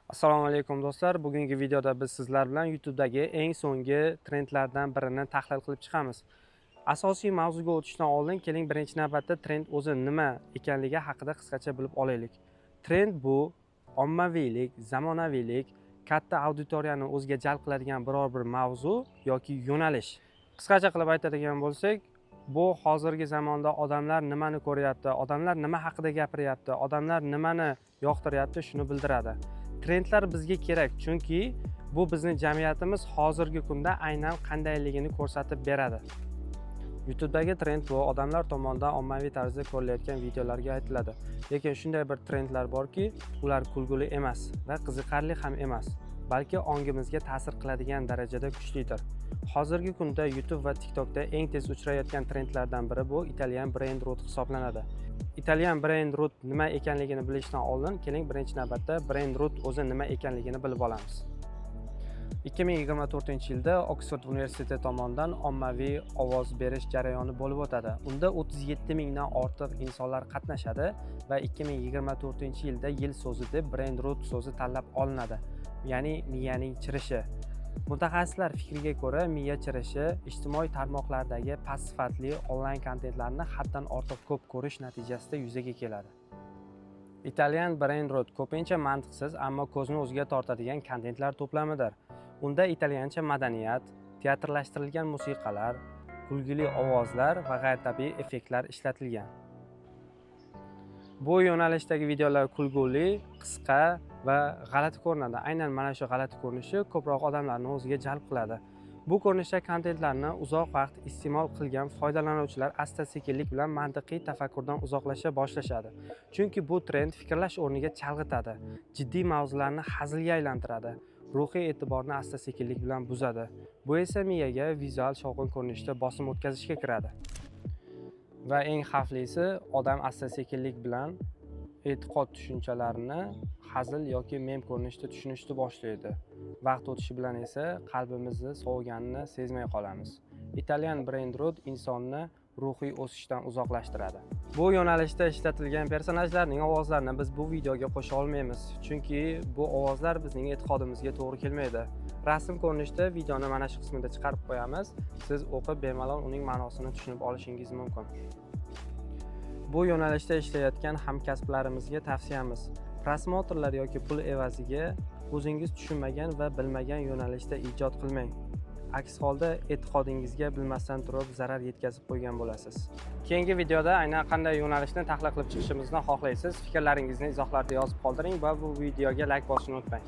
Assalomu alaykum do'stlar. Bugungi videoda biz sizlar bilan YouTube'dagi eng so'nggi trendlardan birini tahlil qilib chiqamiz. Asosiy mavzuga o'tishdan oldin keling birinchi navbatda trend o'zi nima ekanligi haqida qisqacha bilib olaylik. Trend bu ommaviylik, zamonaviylik, katta auditoriyani o'ziga jalb qiladigan biror bir mavzu yoki yo'nalish. Qisqacha qilib aytadigan bo'lsak, bu hozirgi zamonda odamlar nimani ko'ryapti, odamlar nima haqida gapiryapti, odamlar nimani yoqtiryapti, shuni bildiradi. Trendlar bizga kerak, chunki bu bizni jamiyatimiz hozirgi kunda aynan qandayligini ko'rsatib beradi. YouTube'dagi trend bu odamlar tomonidan ommaviy tarzda ko'rilayotgan videolarga aytiladi. Lekin shunday bir trendlar borki, ular kulguli emas va qiziqarli ham emas, balki ongimizga ta'sir qiladigan darajada kuchlidir. Hozirgi kunda YouTube va TikTokda eng tez uchrayotgan trendlardan biri bu Italian brain rot hisoblanadi. Italian brain rot nima ekanligini bilishdan oldin keling birinchi navbatda brain rot o'zi nima ekanligini bilib olamiz. 2024-yilda Oxford universiteti tomonidan ommaviy ovoz berish jarayoni bo'lib o'tadi. Unda 37 mingdan ortiq insonlar qatnashadi va 2024-yilda yil so'zi deb brain rot so'zi tanlab olinadi, ya'ni miyaning chirishi. Mutaxassislar fikriga ko'ra, miya chirishi ijtimoiy tarmoqlardagi past sifatli onlayn kontentlarni haddan ortiq ko'p ko'rish natijasida yuzaga keladi. Italian brain rot ko'pincha mantiqsiz, ammo ko'zni o'ziga tortadigan kontentlar to'plamidir. Unda italyancha madaniyat, teatrlashtirilgan musiqalar, kulgili ovozlar va g'ayritabiiy effektlar ishlatilgan. Bu yo'nalishdagi videolar kulguli, qisqa va g'alati ko'rinadi. Aynan mana shu g'alati ko'rinishi ko'proq odamlarni o'ziga jalb qiladi. Bu ko'rinishda kontentlarni uzoq vaqt iste'mol qilgan foydalanuvchilar asta-sekinlik bilan mantiqiy tafakkurdan uzoqlasha boshlashadi. Chunki bu trend fikrlash o'rniga chalg'itadi, jiddiy mavzularni hazilga aylantiradi, ruhiy e'tiborni asta-sekinlik bilan buzadi. Bu esa miyaga vizual shovqin ko'rinishda bosim o'tkazishga kiradi. Va eng xavflisi, odam asta-sekinlik bilan e'tiqod tushunchalarini hazil yoki mem ko'rinishda tushunishni boshlaydi. Vaqt o'tishi bilan esa qalbimizni soviganini sezmay qolamiz. Italian brain rot insonni ruhiy o'sishdan uzoqlashtiradi. Bu yo'nalishda ishlatilgan personajlarning ovozlarini biz bu videoga qo'sha olmaymiz, chunki bu ovozlar bizning e'tiqodimizga to'g'ri kelmaydi. Rasm ko'rinishda videoni mana shu qismida chiqarib qo'yamiz. Siz o'qib bemalol uning ma'nosini tushunib olishingiz mumkin. Bu yo'nalishda ishlayotgan hamkasblarimizga tavsiyamiz: prosmotrlar yoki pul evaziga o'zingiz tushunmagan va bilmagan yo'nalishda ijod qilmang. Aks holda e'tiqodingizga bilmasdan turib zarar yetkazib qo'ygan bo'lasiz. Keyingi videoda aynan qanday yo'nalishni tahlil qilib chiqishimizni xohlaysiz? Fikrlaringizni izohlarda yozib qoldiring va bu videoga like bosishni unutmang.